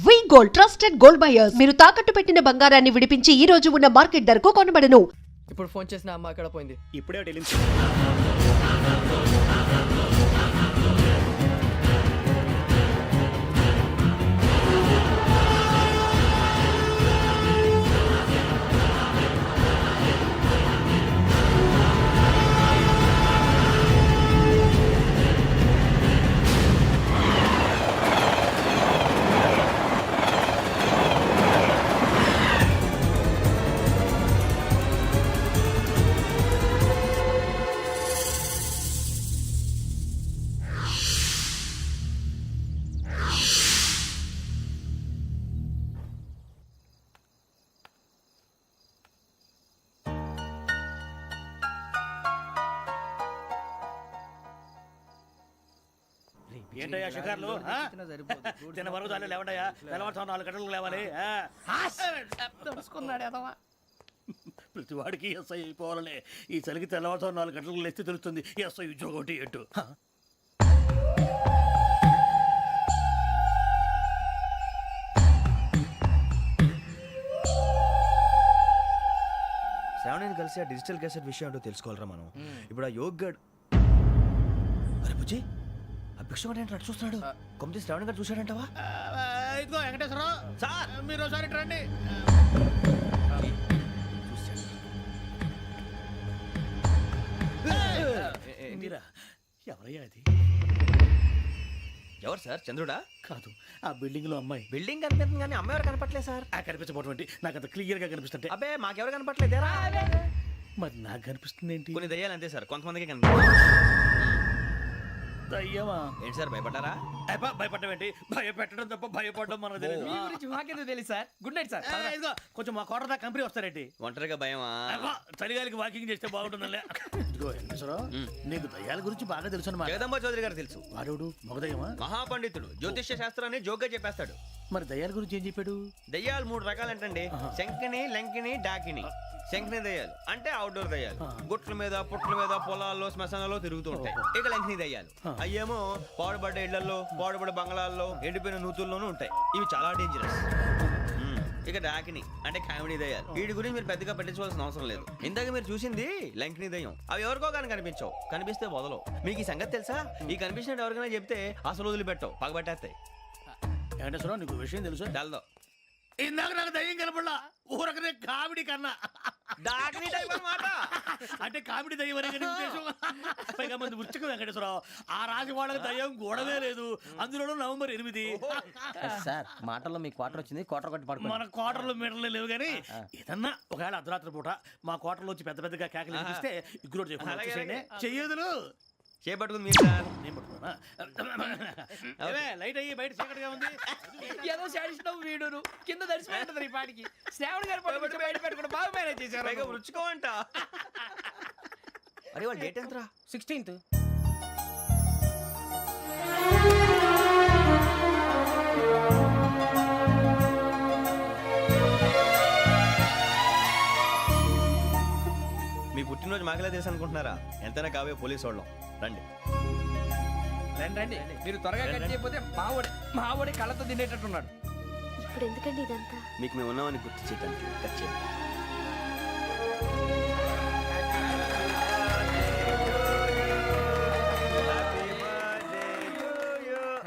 వి gold trusted gold buyers మీరు తాకట్టు పెట్టిన బంగారాన్ని విడిపించి ఈ రోజు ఉన్న మార్కెట్ ధరకు కొనబడను. ఇప్పుడు ఫోన్ చేసిన అమ్మ అక్కడ పోయింది. ఇప్పుడే టెలింగ్ ఏంటయ్యా షికార్లు తిన్న వరకు చాలు లేవండయ్యా తెల్లవారుతో 4 గంటలకు లేవాలి ప్రతి వాడికి ఎస్ఐ అయిపోవాలనే ఈ చలికి తెల్లవారుతో 4 గంటలకు లేస్తే తెలుస్తుంది ఎస్ఐ ఉద్యోగం ఒకటి ఎటు శ్రావణిని కలిసి ఆ డిజిటల్ క్యాసెట్ విషయం ఏంటో తెలుసుకోవాలరా మనం. ఇప్పుడు ఆ యోగ్ గడ్ అరే బుజ్జి ఆ భిక్షం ఏంటంటే అటు చూస్తున్నాడు. కొమ్మిది శ్రావణి గారు చూశాడంటవా? ఇదిగో వెంకటేశ్వరరావు సార్ మీరు ఒకసారి రండి. ఎవరయ్యా అది? ఎవరు సార్? చంద్రుడా? కాదు, ఆ బిల్డింగ్ లో అమ్మాయి. బిల్డింగ్ కనిపిస్తుంది కానీ అమ్మ ఎవరు కనపట్లేదు సార్. కనిపించబోటువంటి నాకు అంత క్లియర్ గా కనిపిస్తుంటే. అబ్బే మాకెవరు కనపట్లేదేరా? మరి నాకు కనిపిస్తుంది ఏంటి? కొన్ని దయ్యాలు అంతే సార్, కొంతమందికి కనిపిస్తుంది. దయ్యమా? ఏంటి సార్ భయపడ్డారా? భయపడడం ఏంటి? భయపెట్టడం తప్ప భయపడడం మనకు తెలియదు. మీ గురించి మాకెందుకు తెలుసు సార్? Good night sir. ఇదిగో కొంచెం మా కోట దాకా కంపెనీ వస్తారేంటి? ఒంటరిగా భయమా? చలిగాలికి వాకింగ్ చేస్తే బాగుంటుందిలే. ఇదిగో వెంకటేశ్వరరావు, నీకు దయ్యాల గురించి బాగా తెలుసు అన్నమాట. జగదంబ చౌదరి గారు తెలుసు. వాడు మగదయ్యమా? మహాపండితుడు, జ్యోతిష్య శాస్త్రాన్ని జోగ్గా చెప్పేస్తాడు. మరి దయ్యాల గురించి ఏం చెప్పాడు? దయ్యాలు 3 రకాలంటండి. శంకిని, లంకిని, డాకిని. శంకిని దయ్యాలు అంటే అవుట్డోర్ దయ్యాలు, గుట్ల మీద పుట్ల మీద పొలాల్లో శ్మశానాల్లో తిరుగుతూ ఉంటాయి. ఇక లంకిని దయ్యాలు అయ్యేమో పాడుబడ్డ ఇళ్లలో, పాడుబడ్డ బంగ్లాల్లో, ఎండిపోయిన నూతుల్లోనూ ఉంటాయి. ఇవి చాలా డేంజరస్. ఇక డాకిని అంటే కామెడీ దయ్యాలు. వీటి గురించి మీరు పెద్దగా పట్టించుకోవాల్సిన అవసరం లేదు. ఇందాక మీరు చూసింది లంకిని దయ్యం. అవి ఎవరికో కానీ కనిపించవు, కనిపిస్తే వదలవు. మీకు ఈ సంగతి తెలుసా? ఈ కనిపించినట్టు ఎవరికైనా చెప్తే అసలు వదిలిపెట్టవు, పగబట్టేస్తాయి. వెంకటేశ్వరరావు, నీకు విషయం తెలుసు? డల్దో ఇందాక నాకు దయ్యం కనపడలా, ఊరకనే కామెడీ కన్నా. డాకిని టైప్ అన్నమాట. అంటే కామెడీ దయ్యం అనే ఉద్దేశం. పైగా మంది ఉచ్చకం వెంకటేశ్వరరావు. ఆ రాజు వాళ్ళకి దయ్యం గొడవే లేదు. అందులోనూ నవంబర్ 8. సార్ మాటల్లో మీ క్వార్టర్ వచ్చింది, క్వార్టర్ కొట్టి పడుకో. మన క్వార్టర్లో మీటర్లు లేవు కానీ ఏదన్నా ఒకవేళ అర్ధరాత్రి పూట మా క్వార్టర్లో వచ్చి పెద్ద పెద్దగా కేకలు వినిపిస్తే ఇగ్గురు చెయ్యదులు చేపట్టుకుంది మీరు సార్. నేను పట్టుకున్నా. లైట్ అయ్యి బయట చీకటిగా ఉంది. ఏదో శాడిస్తున్నావు వీడును కింద దర్శనం ఈ పాటికి. శ్రావణ్ గారు పట్టుకొచ్చి బయట పెట్టుకుని బాగా మేనేజ్ చేశారు. పైగా రుచుకోవంట. అరే వాళ్ళ డేట్ ఎంతరా? 16th. మీ పుట్టినరోజు మాకలే తెలుసు అనుకుంటున్నారా? ఎంతైనా కావే పోలీసు వాళ్ళం. రండి రండి రండి. మీరు త్వరగా కట్ చేయకపోతే మావోడి కళ్ళతో తినేటట్టున్నాడు. ఇప్పుడు ఎందుకండి ఇదంతా? మీకు మేము ఉన్నామని గుర్తు చేయడానికి కట్ చేయండి.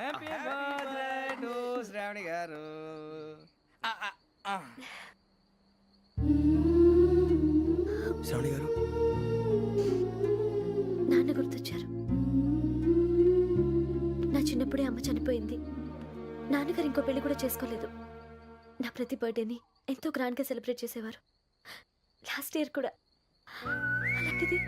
హ్యాపీ బర్త్డే టు శ్రావణి గారు. శ్రావణి గారు నాన్న గుర్తొచ్చారు. నా చిన్నప్పుడే అమ్మ చనిపోయింది. నాన్నగారు ఇంకో పెళ్లి కూడా చేసుకోలేదు. నా ప్రతి బర్త్డేని ఎంతో గ్రాండ్గా సెలబ్రేట్ చేసేవారు. లాస్ట్ ఇయర్ కూడా. అలాంటిది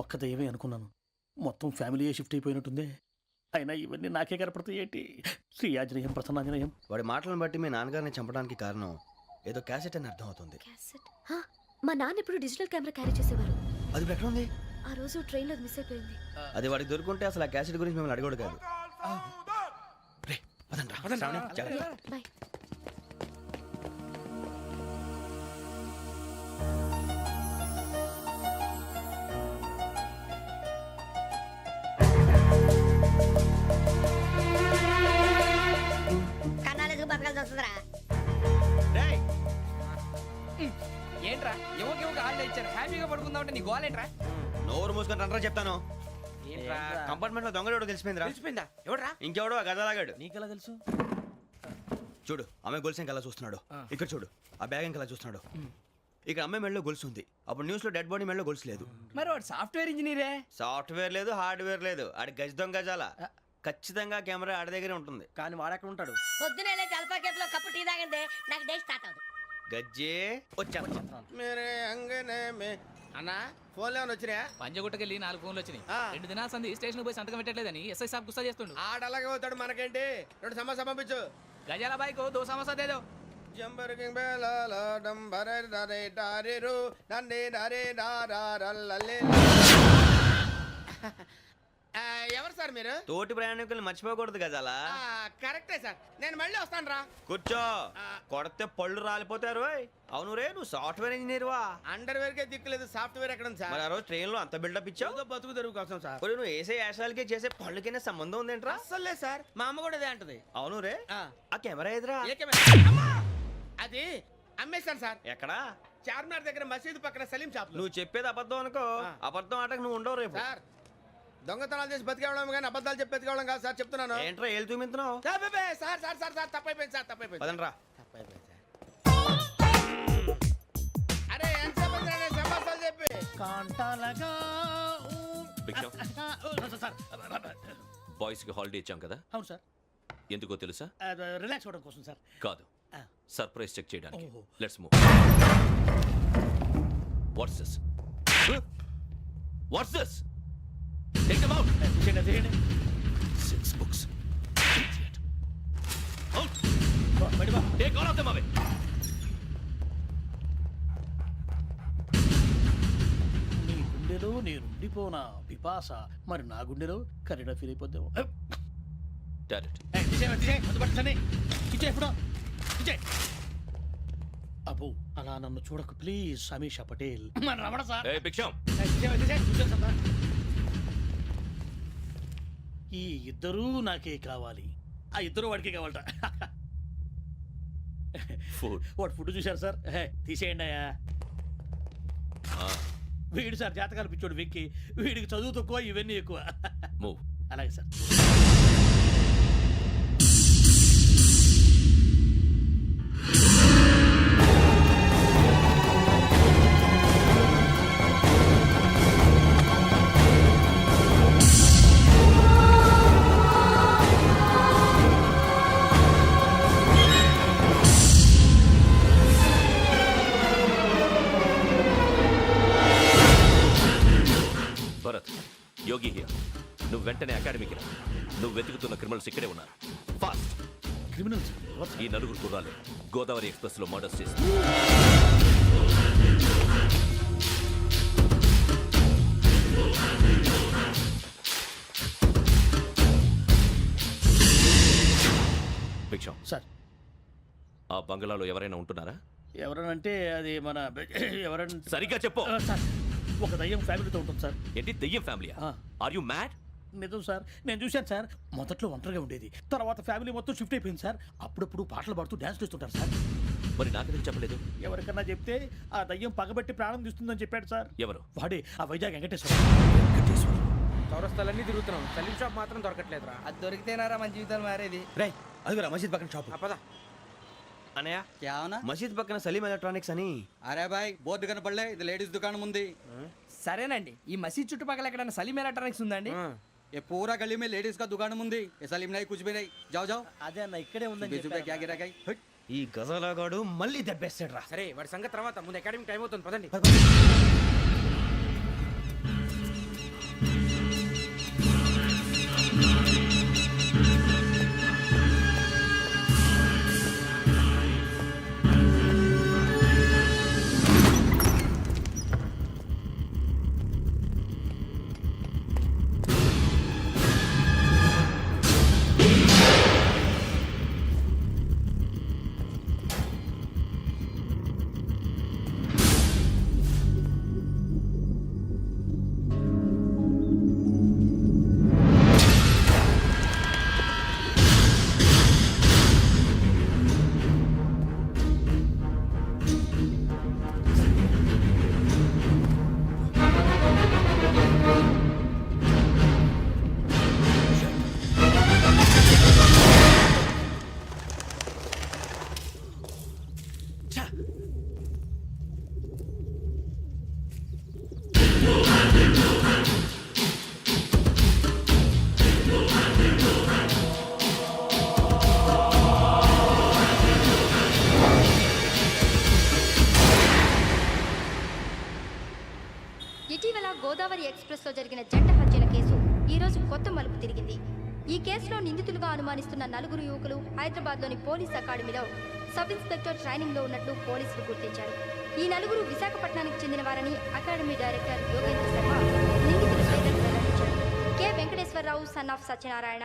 ఒక్క దయ్యమే అనుకున్నాను, మొత్తం ఫ్యామిలీయే షిఫ్ట్ అయిపోయినట్టుందే. అయినా ఇవన్నీ నాకే కనపడతాయి ఏంటి? శ్రీ ఆంజనేయం ప్రసన్నాంజనేయం. వాడి మాటలను బట్టి మీ నాన్నగారిని చంపడానికి కారణం ఏదో క్యాసెట్ అని అర్థం అవుతుంది. క్యాసెట్. మా నాన్న ఇప్పుడు డిజిటల్ కెమెరా క్యారీ చేసేవారు. అది ఎక్కడ ఉంది? ఆ రోజు ట్రైన్లో మిస్ అయిపోయింది. అది వాడికి దొరుకుంటే అసలు ఆ క్యాసెట్ గురించి మిమ్మల్ని అడగడు కాదు. రేయ్, పదండ్రా. శ్రావణి, జాగ్రత్త. బాయ్. కన్నాలకు బతకాల్సి వస్తుందిరా. రేయ్, ఏంట్రా ఎవరికి హాలిడే ఇచ్చారు హ్యాపీగా పడుకుందామంటే నీ గోలేంట్రా? నోరు మూసుకొని రండ్రా చెప్తాను. ఏంట్రా కంపార్ట్మెంట్ లో దొంగడు తెలిసిపోయిందిరా. తెలిసిపోయిందా? ఎవడ్రా? ఇంకెవడో ఆ గదలాగాడు. నీకెలా తెలుసు? చూడు, ఆమె గొలుసు ఇంకలా చూస్తున్నాడు. ఇక్కడ చూడు, ఆ బ్యాగ్ ఇంకలా చూస్తున్నాడు. ఇక్కడ అమ్మాయి మెడలో గొలుసు ఉంది. అప్పుడు న్యూస్ లో డెడ్ బాడీ మెడలో గొలుసు లేదు. మరి వాడు సాఫ్ట్వేర్ ఇంజనీరే. సాఫ్ట్వేర్ లేదు, హార్డ్వేర్ లేదు. ఆడి గజ దొంగ గజాల. ఖచ్చితంగా కెమెరా ఆడి దగ్గరే ఉంటుంది. కానీ వాడెక్కడ ఉంటాడు? పొద్దునే లేచి అల్ఫా కేఫ్ లో కప్పు టీ తాగంటే నాకు డే స్టార్ట్ అవుతుంది. గజ్జే వచ్చా. మేరే అంగనే మే అన్నా ఫోన్లో వచ్చినా పంజగుట్టకెళ్ళి 4 ఫోన్లు వచ్చినాయి. 2 దినాల సంది స్టేషన్ పోయి సంతకం పెట్టలేదని ఎస్ఐ సాబ్ గుస్తా చేస్తుండు. ఆడలాగే పోతాడు మనకేంటి 2 సమస్య పంపించు గజాల బైక్ 2 సమస్య దేదో. జంబరకింగ్ బేలాల డంబరే డరే డారెరు నందే డరే డారల్లలే. ఎవరు సార్ మీరు? తోటి ప్రయాణికుల్ని మర్చిపోకూడదు గజాల. కరెక్టే సార్, నేను మళ్ళీ వస్తాను రా. కూర్చో, కొడితే పళ్ళు రాలిపోతారు. అవును రే, నువ్వు సాఫ్ట్వేర్ ఇంజనీర్ వా? అండర్వేర్ కే దిక్కులేదు, సాఫ్ట్వేర్ ఎక్కడ ఉంది సార్? మరి ఆ రోజు ట్రైన్ లో అంత బిల్డప్ ఇచ్చావు. బతుకు తెరువు కోసం సార్. మరి నువ్వు వేసే యాశాలకి చేసే పళ్ళకైనా సంబంధం ఉందేంట్రా? అస్సలు లేదు సార్, మా అమ్మ కూడా అదే అంటది. అవును రే, ఆ. ఆ కెమెరా ఎదురా అమ్మా! అది అమ్మేశాను సార్. ఎక్కడా? చార్మినార్ దగ్గర మసీదు పక్కన సలీం షాప్ లో. నువ్వు చెప్పేది అబద్ధం అనుకో. ఆ. అబద్ధం ఆటకు నువ్వు ఉండవు రేపు. సార్ దొంగతనాలు చేసి బతికేవడం కానీ అబద్ధాలు చెప్పి బతికేవడం కాదు సార్, చెప్తున్నాను. ఏంట్రా ఏళ్ళు చూపించినావు? Sir sir sir sir sir తప్పైపోయింది సార్, తప్పైపోయింది. పదండ్రా. తప్పైపోయింది సార్. అరే ఎంత సమాసాలు చెప్పి కాంటాలగా బాయ్స్ కి హాలిడే ఇచ్చాం కదా, అవును సార్. ఎందుకో తెలుసా? రిలాక్స్ అవ్వడం కోసం సార్. కాదు, సర్ప్రైజ్ చెక్ చేయడానికి. ఓహో. Let's move. What's this? What's this? Take them out. తీయండి. 6 books. Out. బయట బా. Take all of them away. నీ గుండెలో నేనుండిపోనా పిపాస, మరి నా గుండెలో కరీడా ఫీల్ అయిపోద్దాము. Direct. అబ్బో, అలా నన్ను చూడకు ప్లీజ్. సమీషా పటేల్ మన రమణ సార్. Hey, Biksham. ఈ ఇద్దరూ నాకే కావాలి, ఆ ఇద్దరు వాడికే కావాలట. Food. వాడు ఫుడ్ చూశారు సార్. తీసేయండి అయ్యా. వీడు సార్ జాతకాలు పిచ్చోడు వెక్కి, వీడికి చదువు తక్కువ ఇవన్నీ ఎక్కువ. Move. అలాగే సార్. Bharat, Yogi here. నువ్వు వెంటనే అకాడమీకి రా. నువ్వు వెతుకుతున్న క్రిమినల్స్ ఇక్కడే ఉన్నారు. ఫాస్ట్. క్రిమినల్స్ ఈ నలుగురు కుర్రాలు గోదావరి ఎక్స్ప్రెస్ లో మర్డర్స్ చేసి భిక్షం, సార్. ఆ బంగ్లాలో ఎవరైనా ఉంటున్నారా? ఎవరనంటే అది మన ఎవరన్నా సరిగ్గా చెప్పు. సార్, ఒక దయ్యం ఫ్యామిలీతో ఉంటుంది సార్. ఏంటి దెయ్యం ఫ్యామిలీ? ఆ. Are you mad? నిజం సార్, నేను చూశాను సార్. మొదట్లో ఒంటరిగా ఉండేది, తర్వాత ఫ్యామిలీ మొత్తం షిఫ్ట్ అయిపోయింది సార్. అప్పుడప్పుడు పాటలు పాడుతూ డ్యాన్స్ చేస్తుంటారు సార్. మరి నాకెందుకు చెప్పలేదు? ఎవరికన్నా చెప్తే ఆ దయ్యం పగబెట్టి ప్రాణం తీస్తుందని చెప్పాడు సార్. ఎవరు? వాడే ఆ వైజాగ్ వెంకటేశ్వర. చౌరస్తాలన్నీ తిరుగుతున్నాం, సలీం షాప్ మాత్రం దొరకట్లేదురా. అది దొరికితేనారా మన జీవితాలు మారేది. రేయ్, అదిగురా మసీద్ పక్కన షాప్. పద. అనయ్య, क्या होना? మసీద్ పక్కన సలీం ఎలక్ట్రానిక్స్ అని. अरे भाई बोर्ड కనపడలే, ఇది లేడీస్ దుకాణం ఉంది. సరేనండి, ఈ మసీద్ చుట్టుపక్కల ఎక్కడైనా సలీం ఎలక్ట్రానిక్స్ ఉందండి? ये पूरा गली में लेडीज का दुकान मुंदी, ये सलीम नहीं कुछ भी नहीं. जाओ जाओ. అదే అన్న ఇక్కడే ఉందని 20 रुपए क्या गिरा गई? ఈ గజాలగాడు మళ్ళీ దెబ్బేస్తాడు రా. సరే వాడి సంగతి తర్వాత, ముందు అకాడమిక్ టైం అవుతుంది, పదండి. ఈరోజు కొత్త మలుపు తిరిగింది. ఈ కేసులో నిందితులుగా అనుమానిస్తున్న 4 యువకులు హైదరాబాద్లోని పోలీస్ అకాడమీలో సబ్ ఇన్స్పెక్టర్ ట్రైనింగ్లో ఉన్నట్లు పోలీసులు గుర్తించారు. ఈ 4 విశాఖపట్నానికి చెందిన వారని అకాడమీ డైరెక్టర్ యోగేంద్ర శర్మ నిందితుల పేర్లను వెల్లడించారు. K Venkateswararao son of Satyanarayana,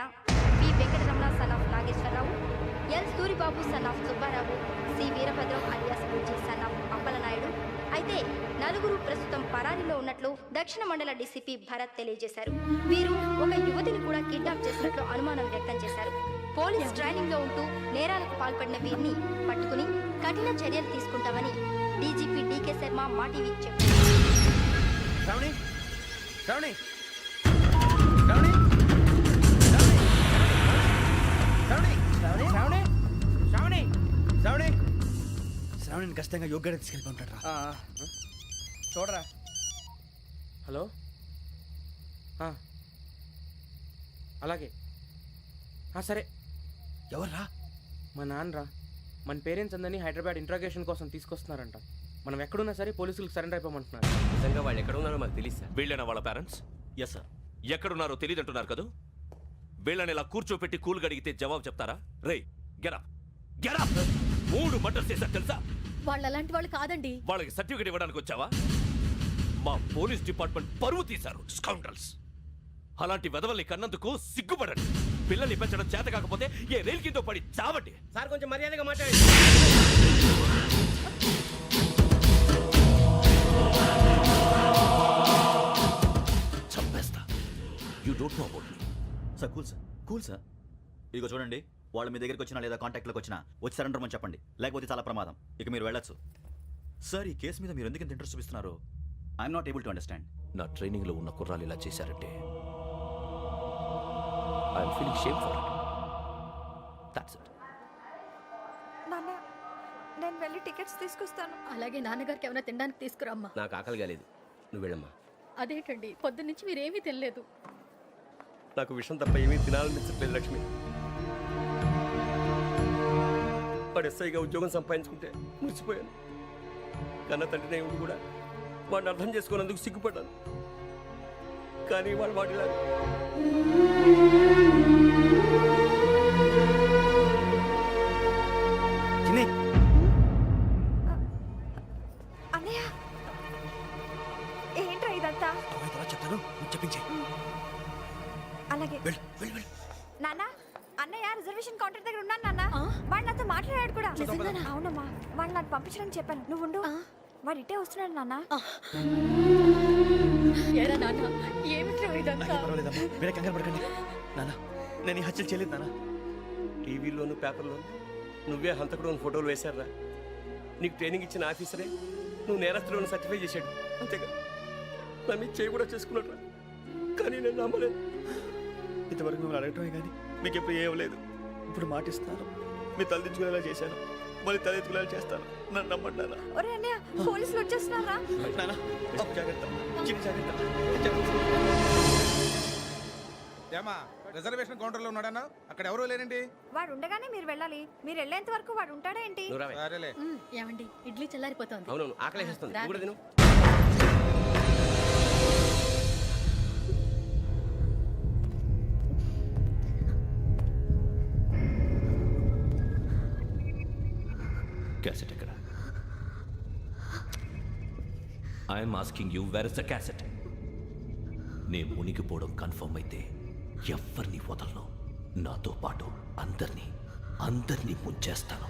P Venkataramana son of Nageswararao, L Suribabu son of Subbarao, C Veerabhadram alias Bujji son of Appalanaidu. అయితే 4 ప్రస్తుతం పరారీలో ఉన్నట్లు దక్షిణ మండల డీసీపీ భరత్ తెలియజేశారు. వీరు ఒక యువతిని కూడా కిడ్నాప్ చేసినట్లు అనుమానం వ్యక్తం చేశారు. పోలీస్ ట్రైనింగ్ లో ఉంటూ నేరాలకు పాల్పడిన వీరిని పట్టుకుని కఠిన చర్యలు తీసుకుంటామని డీజీపీ డీకే శర్మ మా టీవీకి చెప్పారు. శ్రావణి శ్రావణి శ్రావణి శ్రావణి శ్రావణి శ్రావణి శ్రావణి శ్రావణి శ్రావణిని ఖచ్చితంగా యోగ్యంగా తీసుకెళ్ళి ఉంటాడు రా. చూడరా. హలో అలాగే సరే. ఎవర్రా? మా నాన్నరా. మన పేరెంట్స్ అందరినీ హైదరాబాద్ ఇంట్రాగేషన్ కోసం తీసుకొస్తున్నారంట. మనం ఎక్కడున్నా సరే పోలీసులకు సరెండర్ అయిపోమంటున్నారు. నిజంగా వాళ్ళు ఎక్కడ ఉన్నారో మాకు తెలియదు సార్. వీళ్ళైనా వాళ్ళ పేరెంట్స్? Yes sir. ఎక్కడున్నారో తెలియదు అంటున్నారు కదా. వీళ్ళని ఇలా కూర్చోపెట్టి కూల్ గడిగితే జవాబు చెప్తారా? రే గెటప్ గెటప్. 3 మర్డర్స్ చేశారు తెలుసా? వాళ్ళు అలాంటి వాళ్ళు కాదండి. వాళ్ళకి సర్టిఫికేట్ ఇవ్వడానికి వచ్చావా? మా పోలీస్ డిపార్ట్మెంట్ పరువు తీశారు స్కౌండ్రల్స్. అలాంటి వెధవల్ని కన్నందుకు సిగ్గుపడండి. పిల్లల్ని పెంచడం చేత కాకపోతే ఏ రైలు కింద పడి చావండి. సార్ కొంచెం మర్యాదగా మాట్లాడండి. చంపేస్తా. You don't know about me. Sir cool sir. ఇదిగో చూడండి, వాళ్ళు మీ దగ్గరికి వచ్చినా లేదా కాంటాక్ట్లోకి వచ్చినా వచ్చి సరెండర్ అని చెప్పండి, లేకపోతే చాలా ప్రమాదం. ఇక మీరు వెళ్ళొచ్చు. సార్, ఈ కేసు మీద మీరు ఎందుకు ఇంత ఇంట్రెస్ట్ చూపిస్తున్నారు? I'm not able to understand. నా ట్రైనింగ్ లో ఉన్న కుర్రాలు ఇలా చేశారంటే I'm feeling shame for it. That's it. నాన్న, నేను వెళ్ళి టికెట్స్ తీసుకొస్తాను. అలాగే నాన్నగారికి ఏమైనా తినడానికి తీసుకురమ్మా. నాకు ఆకలి కాలేదు, నువ్వు వెళ్ళమ్మా. అదేంటండి పొద్దున్నుంచి మీరేమీ తినలేదు. నాకు విషయం తప్ప ఏమీ తినాలనిపించట్లేదు లక్ష్మి. వాడు ఎస్ఐగా ఉద్యోగం సంపాదించుకుంటే మురిసిపోయాను. కన్న తండ్రినే ఉండి కూడా వాడిని అర్థం చేసుకున్నందుకు సిగ్గుపడ్డాను. కానీ వాడిలా అన్నయ్య, ఏంట్రా ఇదంతా? చెప్తాను, చెప్పించే. అలాగే నాన్న, అన్నయ్య రిజర్వేషన్ కౌంటర్ దగ్గర ఉన్నాను నాన్న. వాడు నాతో మాట్లాడాడు కూడా. అవునమ్మా, వాడు నాకు పంపించడానికి చెప్పాను. నువ్వు ఉండు, వాడు ఇట్టే వస్తున్నాడు నాన్న. ఏరా నాన్న, ఏమిట్రా ఇదంతా? పర్వాలేదమ్మా, వేరే కంగారు పడకండి. నాన్న, నేను ఈ హత్యలు చేయలేదు నాన్న. టీవీలోను పేపర్లోను నువ్వే హంతకుడు ఫోటోలు వేశారా? నీకు ట్రైనింగ్ ఇచ్చిన ఆఫీసరే నువ్వు నేరస్తులను సర్టిఫై చేశాడు. అంతేగా నన్ను చేయి కూడా చేసుకున్నట్రా. కానీ నేను నమ్మలేదు. ఇంతవరకు మిమ్మల్ని అడగటమే కానీ మీకు ఎప్పుడు ఏమలేదు. ఇప్పుడు మాటిస్తాను, మీ తలదించుకునేలా చేశాను, మళ్ళీ తలెత్తుకునేలా చేస్తాను. నన్ను నమ్మంటారా? ఒరే అన్నయ్య, పోలీసులు వచ్చేస్తున్నారా? నాన్న, జాగ్రత్త, చిన్న జాగ్రత్త. ఏమా రిజర్వేషన్ కౌంటర్ లో ఉన్నాడన్నా? అక్కడ ఎవరూ లేనండి. వాడు ఉండగానే మీరు వెళ్ళాలి. మీరు వెళ్ళేంత వరకు వాడు ఉంటాడా ఏంటి? సరేలే. ఏమండి, ఇడ్లీ చల్లారిపోతుంది. అవును, ఆకలేస్తుంది. నువ్వు కూడా తిను. క్యాసెట్ ఎక్కడ? I'm asking you, where is the cassette? నేను మునిగిపోవడం కన్ఫర్మ్ అయితే ఎవరిని వదలను. నాతో పాటు అందరినీ ముంచేస్తాను.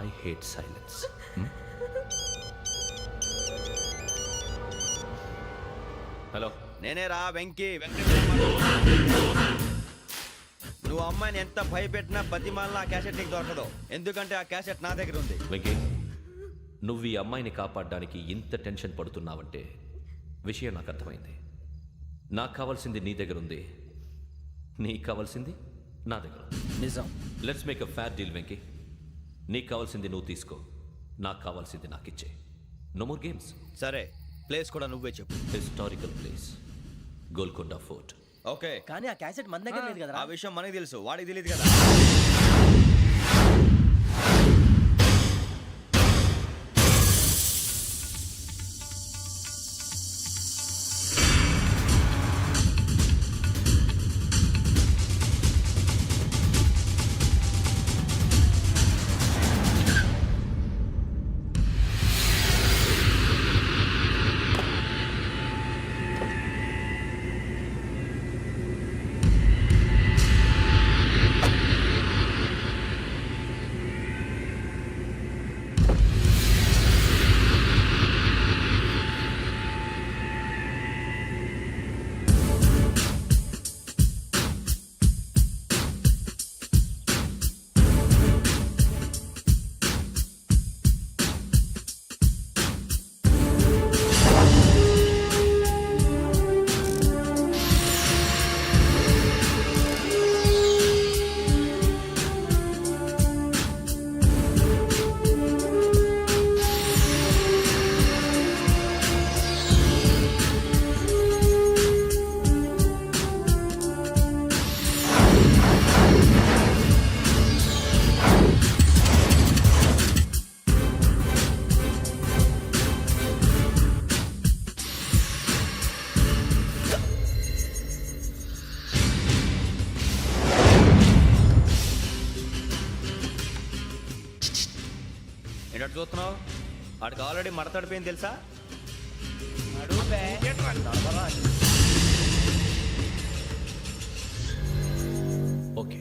I hate silence. హలో, నేనేరా వెంకీ. నువ్వు అమ్మాయిని ఎంత భయపెట్టినా బతిమాలినా ఆ క్యాసెట్ నీకు దొరకదు. ఎందుకంటే ఆ క్యాసెట్ నా దగ్గర ఉంది. వెంకీ, నువ్వు ఈ అమ్మాయిని కాపాడడానికి ఇంత టెన్షన్ పడుతున్నావంటే విషయం నాకు అర్థమైంది. నాకు కావాల్సింది నీ దగ్గర ఉంది, నీకు కావాల్సింది నా దగ్గర. నిజం. Let's make a fair deal Venky. నీకు కావాల్సింది నువ్వు తీసుకో, నాకు కావాల్సింది నాకు ఇచ్చే. No more games. సరే, ప్లేస్ కూడా నువ్వే చెప్పు. Historical place, Golconda fort. Okay, కానీ ఆ క్యాసెట్ మన దగ్గర లేదు కదా. ఆ విషయం మనకి తెలుసు, వాడికి తెలియదు కదా. ఆల్రెడీ మడతడిపోయింది తెలుసా? Okay,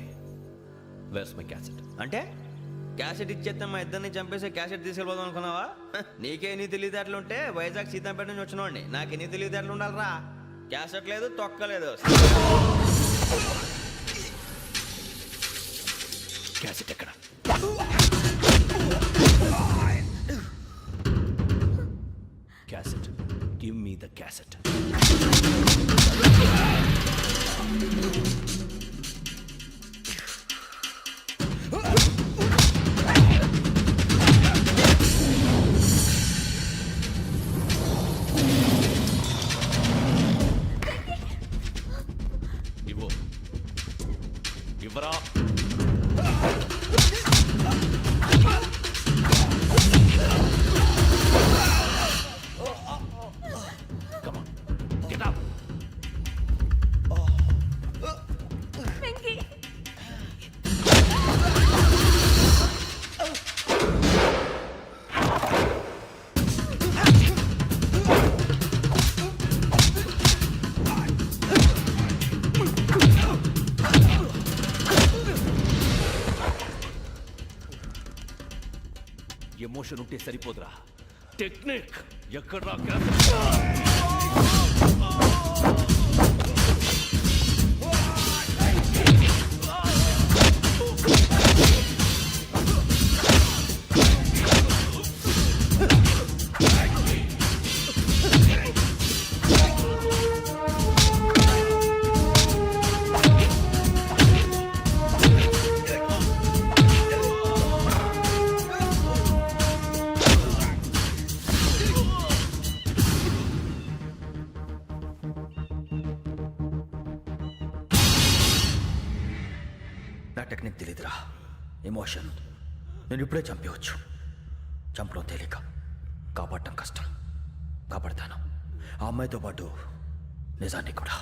where's my cassette? అంటే క్యాసెట్ ఇచ్చేస్తే మా ఇద్దరిని చంపేసి క్యాసెట్ తీసుకెళ్ళిపోదాం అనుకున్నావా? నీకే ఎన్ని తెలివితేటలు ఉంటే వైజాగ్ సీతంపేట నుంచి వచ్చినోడిని నాకు ఎన్ని తెలివితేటలు ఉండాలిరా? క్యాసెట్ లేదు, తొక్కలేదు. క్యాసెట్ ఎక్కడ? Cassette, give me the cassette. ఇవ్వు, ఇవ్వరా. Come on, get up. Emotion ఉంటే సరిపోదురా, టెక్నిక్ ఎక్కడ్రా? నా టెక్నిక్ తెలీదురా, ఎమోషన్. నేను ఇప్పుడే చంపేవచ్చు. చంపడం తేలిక, కాపాడటం కష్టం. కాపాడతాను, ఆ అమ్మాయితో పాటు నిజాన్ని కూడా.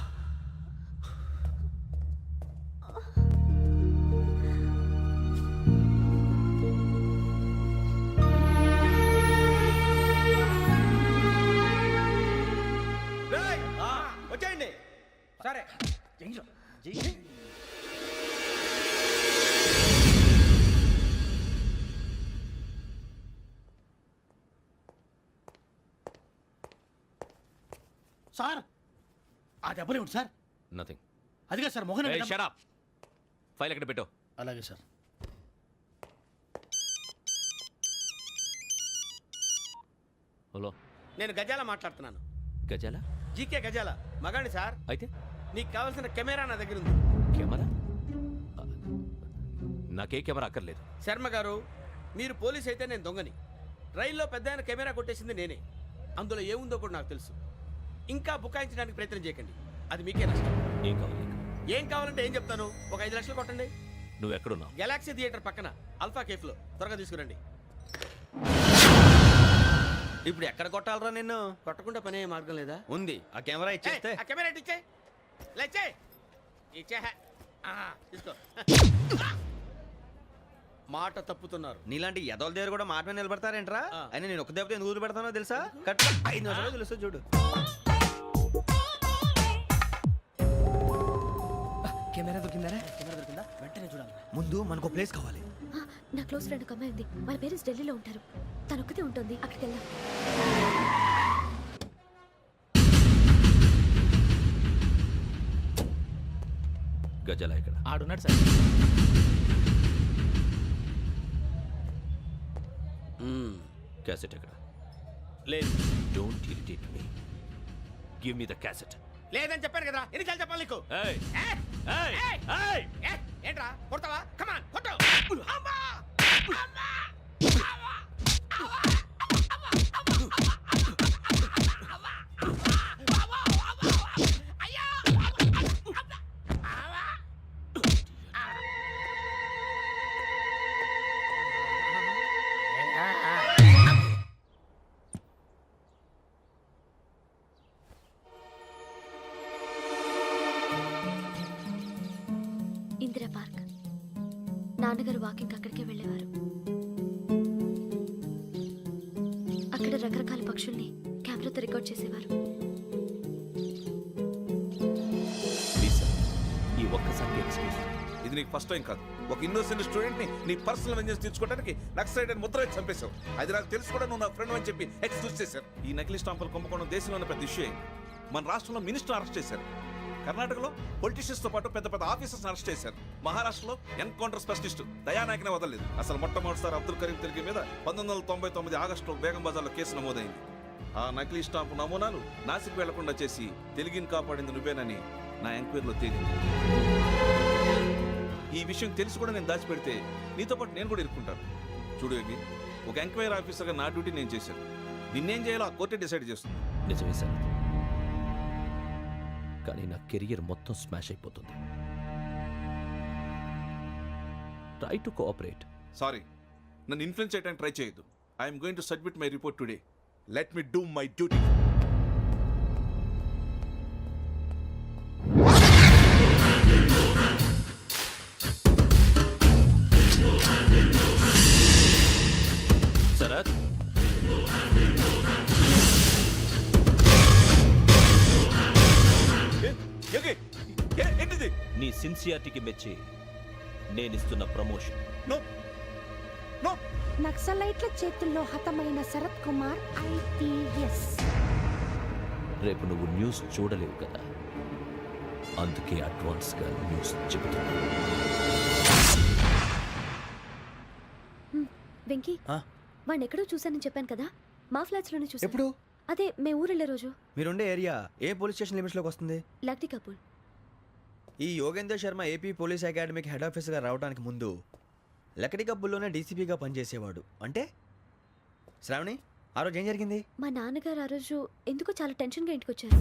వచ్చేయండి. సరే, సార్ ఆ దెబ్బలేమిటి సార్? నథింగ్. అదిగా సార్ మొహన్ షట్ అప్. ఫైల్ ఎక్కడ పెట్టు? అలాగే సార్. హలో, నేను గజాల మాట్లాడుతున్నాను. గజాల? జీకే గజాల మగాండి సార్. అయితే నీకు కావాల్సిన కెమెరా నా దగ్గర ఉంది. కెమెరా? నాకే కెమెరా అక్కర్లేదు. శర్మ గారు, మీరు పోలీస్ అయితే నేను దొంగని. రైల్లో పెద్ద ఆయన కెమెరా కొట్టేసింది నేనే. అందులో ఏముందో కూడా నాకు తెలుసు. ఇంకా బుకాయించడానికి ప్రయత్నం చేయకండి, అది మీకే నష్టం. ఏం కావాలి? ఏం కావాలంటే ఏం చెప్తాను. ఒక 5 లక్షలు కొట్టండి. నువ్వు ఎక్కడున్నావు? గెలాక్సీ థియేటర్ పక్కన అల్ఫా కేఫ్లో. త్వరగా తీసుకురండి. ఇప్పుడు ఎక్కడ కొట్టాలరా నిన్ను? కొట్టకుండా పనే మార్గం లేదా? ఉంది, ఆ కెమెరా ఇచ్చేస్తే. ఆ కెమెరా ఇచ్చే లేచే ఇచ్చే. తీసుకో. మాట తప్పుతున్నారు. నీలాంటి ఎదల దగ్గర కూడా మాట మీద నిలబడతారేంట్రా? అయినా నేను ఒక దెబ్బతో ఎందుకు పెడతానో తెలుసా? కట్ 5 నిమిషాలు తెలుసు చూడు. కెమెరా దొరికిందా? వెంటనే చూడాలి. ముందు మనకు ప్లేస్ కావాలి. నా క్లోజ్ ఫ్రెండ్ ఒక అమ్మాయి ఉంది. వాళ్ళ పేరెంట్స్ ఢిల్లీలో ఉంటారు. తను ఒక్కతే ఉంటుంది. అక్కడికి వెళ్దాం. గజాల ఇక్కడ ఆడున్నాడు సార్. క్యాసెట్ ఎక్కడ? లేదు. Don't irritate me. Give me the cassette. లేదని చెప్పాను కదా, ఎన్నిసార్లు చెప్పాలి నీకు? ఏయ్ ఏయ్! ఏయ్ ఏయ్! ఏయ్! ఏంట్రా కొడతావా? కమాన్ కొట్టు. అమ్మా! అమ్మా! ఇందిరా పార్క్. నాన్నగారు వాకింగ్ అక్కడికే వెళ్ళేవారు. అక్కడ పక్షుల్ని కెమెరాతో రికార్డ్ చేసేవారు. ప్లీజ్ సార్ ఈ ఒక్కసారి ఎక్స్క్యూజ్. ఇది నీకు ఫస్ట్ టైం కాదు. ఒక ఇన్నోసెంట్ స్టూడెంట్ ని నీ పర్సనల్ వెంజెన్స్ తీర్చుకోవడానికి నక్సలైట్ అని ముద్ర వేసి చంపేశావు. అది నాకు తెలుసు కూడా నువ్వు నా ఫ్రెండ్ అని చెప్పి ఎక్స్క్యూజ్ చేశారు. ఈ నకిలీ స్టాంపులు కుంభకోణం దేశంలోనే పెద్ద ఇష్యూ అయింది. మన రాష్ట్రంలో మినిస్టర్ అరెస్ట్ చేశారు. కర్ణాటకలో పొలిటీషియన్స్ తో పాటు పెద్ద పెద్ద ఆఫీసర్స్ అరెస్ట్ చేశారు. మహారాష్ట్రలో ఎన్కౌంటర్ స్పెషలిస్ట్ దయానాయకనే వదలలేదు. అసలు మొట్టమొదటిసారి అబ్దుల్ కరీం తిరిగి మీద 1999 ఆగస్టులో బేగం బజార్లో కేసు నమోదైంది. ఆ నకిలీ స్టాంపు నమూనాలు నాసిక్ వెళ్లకుండా చేసి తెలుగుని కాపాడింది నువ్వేనని నా ఎంక్వైరీలో తేలింది. ఈ విషయం తెలిసి కూడా నేను దాచిపెడితే నీతో పాటు నేను కూడా ఇరుక్కుంటాను. చూడు యోగి, ఒక ఎంక్వైరీ ఆఫీసర్గా నా డ్యూటీ నేను చేశాను. నిన్నేం చేయాలో ఆ కోర్టే డిసైడ్ చేస్తుంది. నిజమే సార్, కానీ నా కెరియర్ మొత్తం స్మాష్ అయిపోతుంది. Try to cooperate. సారీ, నన్ను ఇన్ఫ్లుయెన్స్ చేయడానికి ట్రై చేయొద్దు. I'm going to submit my report today. Let me do my duty. Sarath, ఏంటిది? నీ సిన్సియారిటీకి మెచ్చి నేనిస్తున్న ప్రమోషన్. No no. నక్సలైట్ల చేతుల్లో హతమైన శరత్ కుమార్ IPS. రేపు నువ్వు న్యూస్ చూడలేవు కదా, అందుకే అడ్వాన్స్గా న్యూస్ చెబుతున్నా. వెంకీ, వాడిని ఎక్కడో చూశానని చెప్పాను కదా, మా ఫ్లాట్స్ లోనే చూసాను. ఎప్పుడు? అదే మేము ఊరెళ్ళే రోజు. మీరుండే ఏరియా ఏ పోలీస్ స్టేషన్ లిమిట్స్ లోకి వస్తుంది? లక్టీ కపూర్. ఈ యోగేందర్ శర్మ ఏపీ పోలీస్ అకాడమీకి హెడ్ ఆఫీసర్గా రావడానికి ముందు లకడి కబ్బుల్లోనే డీసీపీగా పనిచేసేవాడు. అంటే శ్రావణి, ఆ రోజు ఏం జరిగింది? మా నాన్నగారు ఆ రోజు ఎందుకో చాలా టెన్షన్గా ఇంటికి వచ్చారు.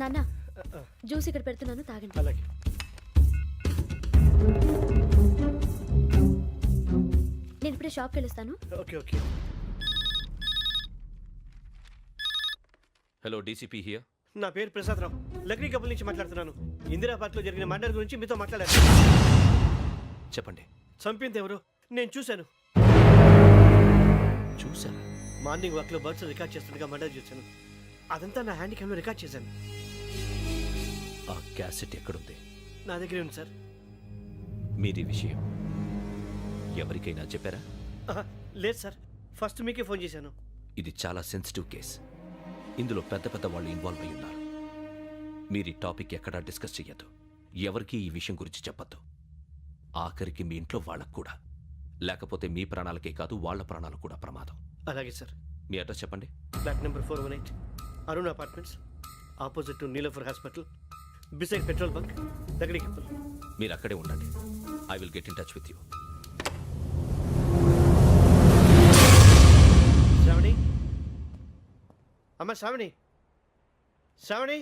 నాన్న, జ్యూస్ ఇక్కడ పెడుతున్నాను, తాగండి. అలాగే. నేను ఇప్పుడే షాప్కి వెళ్ళొస్తాను. Okay okay. Hello, DCP here. నా పేరు ప్రసాదరావు, లక్డీ కపుల్ నుంచి మాట్లాడుతున్నాను. ఇందిరా పార్క్లో జరిగిన మర్డర్ గురించి మీతో మాట్లాడాను. చెప్పండి. చంపింది ఎవరు? నేను చూశాను. చూసారా? మార్నింగ్ వాక్లో బర్డ్స్ రికార్డ్ చేస్తుండగా మర్డర్ చూశాను. అదంతా నా హ్యాండ్ క్యామ్లో రికార్డ్ చేశాను. ఆ క్యాసెట్ ఎక్కడుంది? నా దగ్గరే ఉంది సార్. మీది విషయం ఎవరికైనా చెప్పారా? లేదు సార్, ఫస్ట్ మీకే ఫోన్ చేశాను. ఇది చాలా సెన్సిటివ్ కేస్. ఇందులో పెద్ద పెద్ద వాళ్ళు ఇన్వాల్వ్ అయి ఉన్నారు. మీరు ఈ టాపిక్ ఎక్కడా డిస్కస్ చెయ్యొద్దు. ఎవరికి ఈ విషయం గురించి చెప్పొద్దు. ఆఖరికి మీ ఇంట్లో వాళ్ళకు కూడా. లేకపోతే మీ ప్రాణాలకే కాదు, వాళ్ళ ప్రాణాలు కూడా ప్రమాదం. అలాగే సార్. మీ అడ్రస్ చెప్పండి. Flat number 418, Arun apartments, opposite to Niloufer hospital, beside petrol bunk, Lakdi Kapul. మీరు అక్కడే ఉండండి. I will get in touch with you. Sravani, అమ్మ శ్రావణి, శ్రావణి.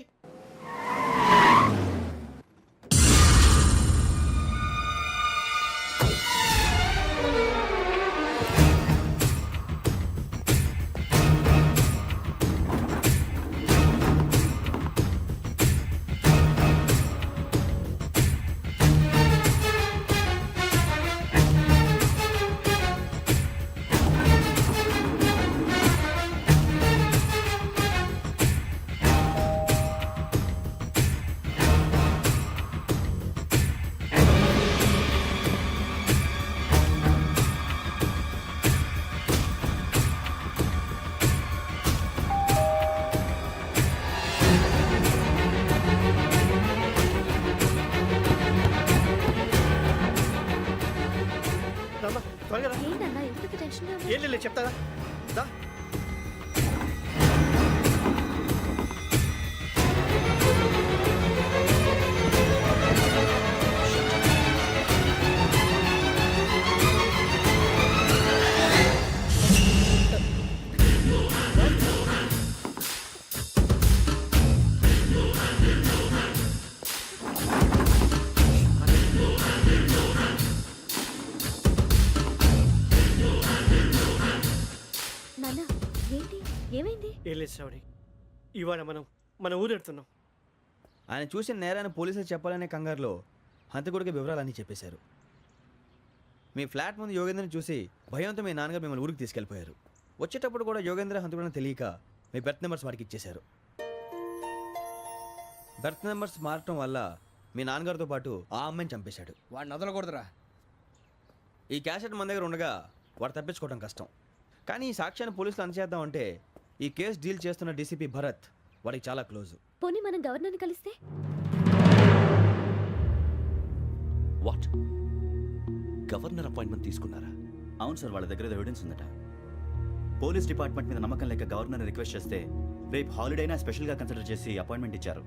త్వరగా రా. ఏంటన్నా ఎందుకు టెన్షన్గా ఉన్నావు? ఏం లేదు, చెప్తారా? దా. నాన్న, ఏంటి, ఏమైంది? ఏం లేదు శ్రావణి, ఇవాళ మనం మన ఊరు వెళ్తున్నాం. ఆయన చూసిన నేరాన్ని పోలీసులు చెప్పాలనే కంగారులో హంతకుడికి వివరాలన్నీ చెప్పేశారు. మీ ఫ్లాట్ ముందు యోగేంద్రని చూసి భయంతో మీ నాన్నగారు మిమ్మల్ని ఊరికి తీసుకెళ్ళిపోయారు. వచ్చేటప్పుడు కూడా యోగేంద్ర హంతకుడని తెలియక మీ బెర్త్ నెంబర్స్ వాడికి ఇచ్చేశారు. బెర్త్ నెంబర్స్ మారటం వల్ల మీ నాన్నగారితో పాటు ఆ అమ్మాయిని చంపేశాడు. వాడిని వదలకూడదురా. ఈ క్యాసెట్ మన దగ్గర ఉండగా వాడు తప్పించుకోవడం కష్టం. కానీ ఈ సాక్ష్యాన్ని పోలీసులు అందజేద్దామంటే ఈ కేసు డీల్ చేస్తున్న డీసీపీ భరత్ వాడికి చాలా క్లోజు. పోనీ మనం గవర్నర్ని కలిస్తే? వాట్? గవర్నర్ అపాయింట్మెంట్ తీసుకున్నారా? అవును సార్, వాళ్ళ దగ్గర ఎవిడెన్స్ ఉందట. పోలీస్ డిపార్ట్మెంట్ మీద నమ్మకం లేక గవర్నర్ రిక్వెస్ట్ చేస్తే రేపు హాలిడేనా స్పెషల్గా కన్సిడర్ చేసి అపాయింట్మెంట్ ఇచ్చారు.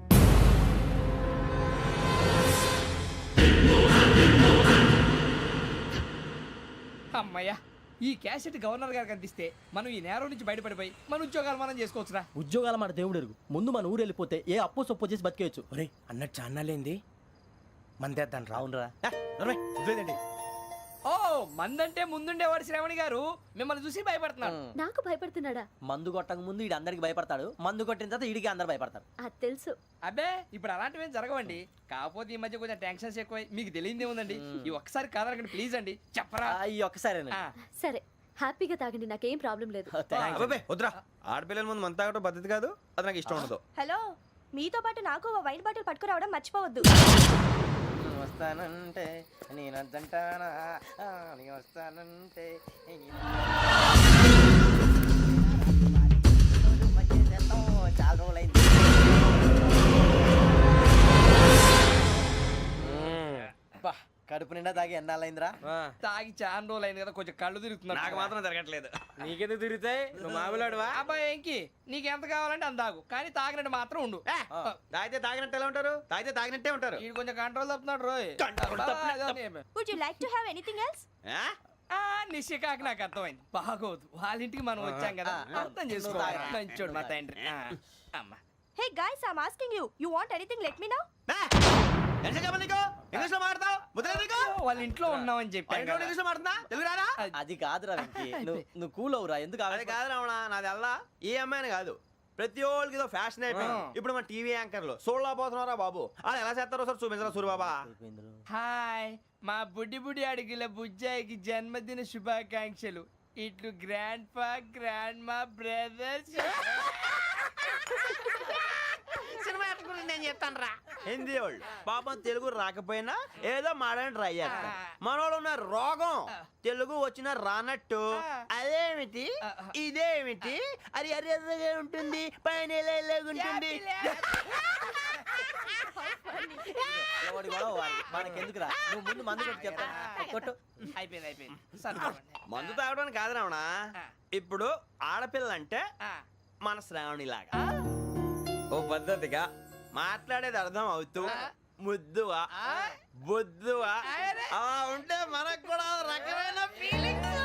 అమ్మయ్యా, ఈ క్యాసెట్ గవర్నర్ గారికి అందిస్తే మనం ఈ నేరం నుంచి బయటపడిపోయి మన ఉద్యోగాలు మనం చేసుకోవచ్చురా. ఉద్యోగాల మాట దేవుడు ఎరుగు. ముందు మన ఊరు వెళ్ళిపోతే ఏ అప్పు సొప్పు చేసి బతికేయచ్చు. ఒరే అన్నట్టు చాన్నాలేంది మందేద్దాను రావునరా. వదిలేదండి. ఓ మందంటే ముందుండేవాడు శ్రావణి గారు మిమ్మల్ని చూసి భయపడుతున్నాడు. నాకు భయపడుతున్నాడా? మందు కొట్టక ముందు ఈడు అందరికి భయపడతాడు, మందు కొట్టిన తర్వాత ఈడికి అందరు భయపడతారు. అది తెలుసు. అబ్బే ఇప్పుడు అలాంటివి ఏం జరగవండి. కాకపోతే ఈ మధ్య కొంచెం టెన్షన్స్ ఎక్కువ, మీకు తెలియదే ఉందండి. ఈ ఒక్కసారి కాదనకండి ప్లీజ్ అండి, చెప్పరా. ఈ ఒక్కసారి సరే హ్యాపీగా తాగండి, నాకేం ప్రాబ్లం లేదు. అబ్బాబే వద్దురా, ఆడపిల్లల ముందు మన తాగటం పద్ధతి కాదు, అది నాకు ఇష్టం ఉండదు. హలో, మీతో పాటు నాకు ఓ వైన్ బాటిల్ పట్టుకురావడం మర్చిపోవద్దు. వస్తానంటే నేనంటానా, వస్తానంటే చాలా రోజులైంది. కడుపు నిండా తాగి ఎన్నాళ్ళైందిరా? తాగి చాలా రోజులు అయింది కదా, కొంచెం కళ్ళు తిరుగుతున్నా. నాకు మాత్రం జరగట్లేదు. నీకెందుకు తిరుగుతాయి? నువ్వు మామిలాడువా? అబ్బాయి ఏంకి నీకు ఎంత కావాలంటే అంత తాగు, కానీ తాగినట్టు మాత్రం ఉండు. తాగితే తాగినట్టు ఎలా ఉంటారు? తాగితే తాగినట్టే ఉంటారు. వీడు కొంచెం కంట్రోల్ తప్పుతున్నాడు రోయ్. Would you like to have anything else? నిశ్చికాకి నాకు అర్థమైంది. బాగోదు, వాళ్ళ ఇంటికి మనం వచ్చాం కదా, అర్థం చేసుకోవాలి. మంచోడు మా తండ్రి. అమ్మా hey guys, I am asking you, you want anything let me know. English లో మాట్లాడతావు? వాళ్ళ ఇంట్లో ఉన్నామని చెప్పి ఇంగ్లీష్ లో మాట్లాడుతున్నా, తెలుగు రాదా? అది కాదురా వెంకీ, నువ్వు కూల్ అవురా. ఎందుకు అది కాదు రావణ, నాది అల్లా ఏ అమ్మాయిని కాదు, ప్రతి ఒళ్ళకి ఇదో ఫ్యాషన్ అయిపోయింది. ఇప్పుడు మన టీవీ యాంకర్లు సోళ్ళ పోతున్నారా బాబు, అది ఎలా చేస్తారో సార్ చూపించరా సూరిబాబా. హాయ్, మా బుడ్డి బుడి అడిగిల బుజ్జాయికి జన్మదిన శుభాకాంక్షలు. ఇట్లు గ్రాండ్ ఫా గ్రాండ్ మా బ్రదర్స్. సినిమా గురించి నేను చెప్తాను రా. హిందీ వాళ్ళు పాపం తెలుగు రాకపోయినా ఏదో మాడని ట్రై చేస్తారు. మనోళ్ళు ఉన్న రోగం తెలుగు వచ్చిన రానట్టు అదేమిటి ఇదేమిటి అది అర్రగా ఉంటుంది, పైన ఉంటుంది. మనకెందుకురా, నువ్వు ముందు మందు కొట్టి చెప్తా. కొట్టు. అయిపోయింది. మందు తాగడానికి కాదు రావణ, ఇప్పుడు ఆడపిల్లంటే మన శ్రావణి లాగా ఓ పద్ధతిగా మాట్లాడేది అర్థం అవుతూ ముద్దువా బొద్దువా అలా ఉంటే మనకు కూడా రకమైన ఫీలింగ్స్.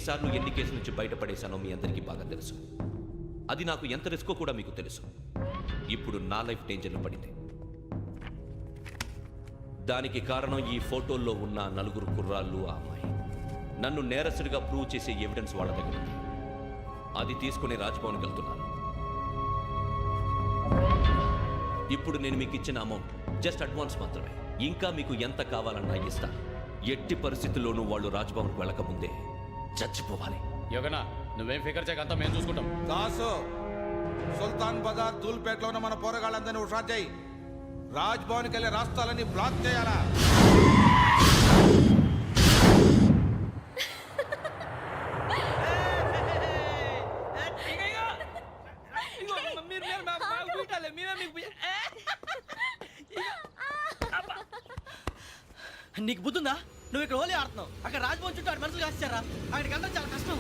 ఎన్నిసార్లు ఎన్ని కేసుల నుంచి బయటపడేశానో మీ అందరికీ బాగా తెలుసు. అది నాకు ఎంత రిస్కో కూడా మీకు తెలుసు. ఇప్పుడు నా లైఫ్ డేంజర్లో పడింది. దానికి కారణం ఈ ఫోటోల్లో ఉన్న 4 కుర్రాళ్ళు, ఆ అమ్మాయి. నన్ను నేరస్తుడిగా ప్రూవ్ చేసే ఎవిడెన్స్ వాళ్ళ దగ్గర ఉంది. అది తీసుకుని రాజ్భవన్కి వెళ్తున్నాను. ఇప్పుడు నేను మీకు ఇచ్చిన అమౌంట్ జస్ట్ అడ్వాన్స్ మాత్రమే. ఇంకా మీకు ఎంత కావాలన్నా ఇస్తాను. ఎట్టి పరిస్థితుల్లోనూ వాళ్ళు రాజ్భవన్కి వెళ్ళకముందే చచ్చిపోవాలి. యోగనా నువ్వేం ఫికర్ చేయకంతా మేము చూసుకుంటాం. దాసు, సుల్తాన్ బజార్ ధూల్పేటలో ఉన్న మన పోరగాళ్ళందరినీ హుషారు చేయి. రాజ్ భవన్కి వెళ్ళే రాష్ట్రాలన్నీ బ్లాక్ చేయాలా? నీకు బుద్ధుందా? నువ్వు ఇక్కడ హోలీ ఆడుతున్నావు, అక్కడ రాజ్భవన్ చుట్టూ ఆడి మనుషులు కాస్తారా? అక్కడికి వెళ్ళడం చాలా కష్టం.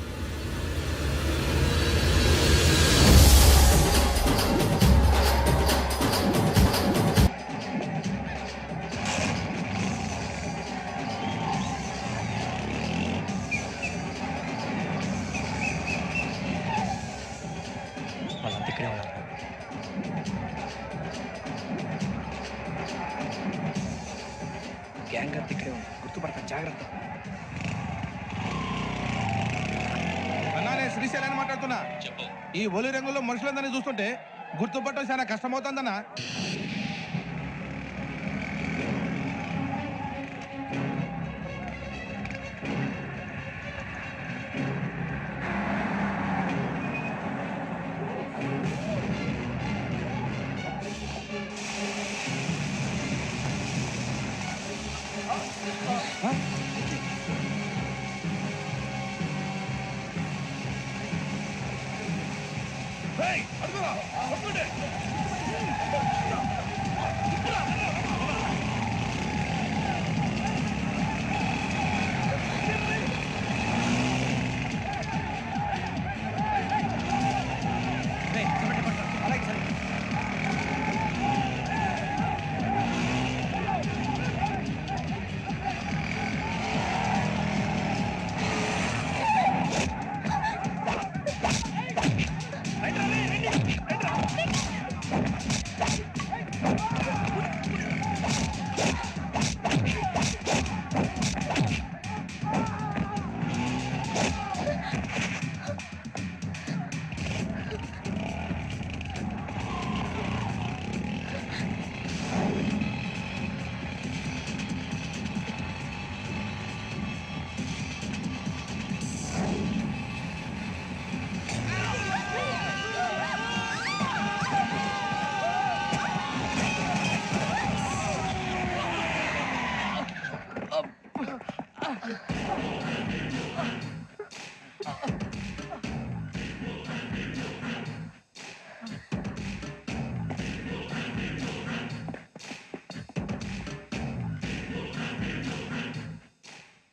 వాళ్ళంతా ఇక్కడే ఉన్నారు. గ్యాంగ్ అంతా ఇక్కడే ఉంది, గుర్తుపడతాను, జాగ్రత్త. అన్నా, నేను శ్రీశైలాన్ని మాట్లాడుతున్నా. ఈ ఒలి రంగులో మనుషులందరినీ చూస్తుంటే గుర్తుపట్టడం చాలా కష్టమవుతుందన్నా.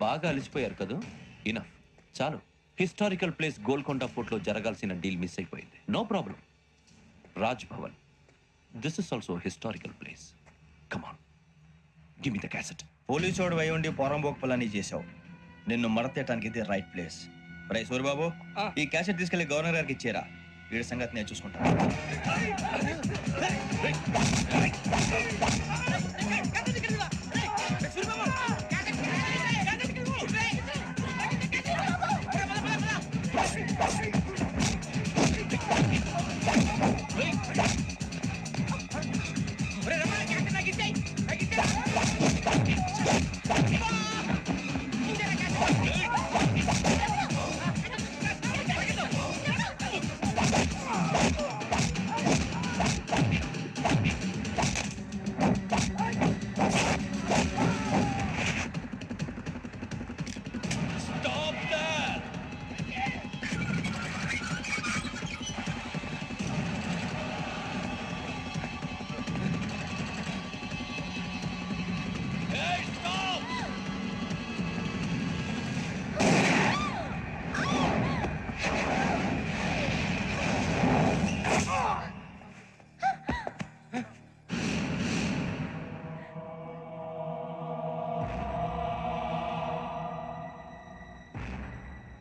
బాగా అలిసిపోయారు కదా? ఇనఫ్, చాలు. హిస్టారికల్ ప్లేస్ గోల్కొండ ఫోర్ట్లో జరగాల్సిన డీల్ మిస్ అయిపోయింది. No problem. Raj Bhavan, this is also historical place. Come on, give me the cassette. పోలీసోడు వై ఉండి పోరంబోక్ చేసావు. నిన్ను మడతేయటానికి ఇది రైట్ ప్లేస్. రై సూరిబాబు, ఈ క్యాసెట్ తీసుకెళ్లి గవర్నర్ గారికి ఇచ్చేరా. వీడి సంగతి నేను చూసుకుంటాను.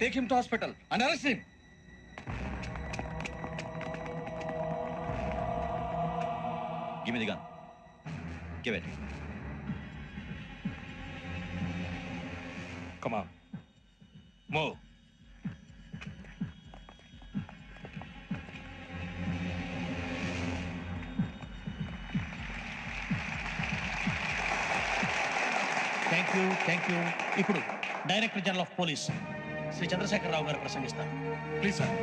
Take him to hospital and arrest him. Give me the gun. Give it. Come on. Move. Thank you. ఇప్పుడు director general of police Shri Chandrasekhara Rao గారు ప్రసంగిస్తారు. Please sir.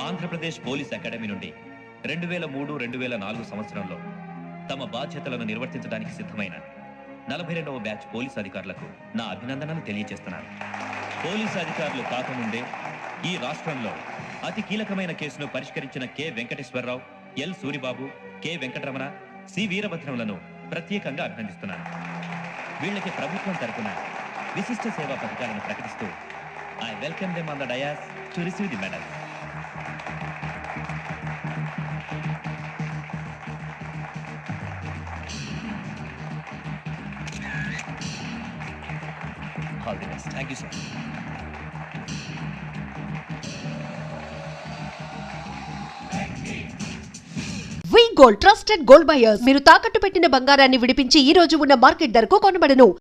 Andhra Pradesh police academy నుండి 2003-2004 సంవత్సరంలో తమ బాధ్యతలను నిర్వర్తించడానికి సిద్ధమైన 42వ బ్యాచ్ పోలీస్ అధికారులకు నా అభినందనలు తెలియజేస్తున్నాను. పోలీస్ అధికారులు కాకముందే ఈ రాష్ట్రంలో అతి కీలకమైన కేసును పరిష్కరించిన K Venkateswara Rao, L Suribabu, K Venkataramana, C వీరభద్రములను ప్రత్యేకంగా అభినందిస్తున్నాను. వీళ్ళకి ప్రభుత్వం తరపున విశిష్ట సేవా పథకాలను ప్రకటిస్తూ I welcome them on the dais to receive the medal. All the best. Thank you, sir. V gold trusted gold buyers. మీరు తాకట్టు పెట్టిన బంగారాన్ని విడిపించి ఈ రోజు ఉన్న మార్కెట్ ధరకు కొనబడను.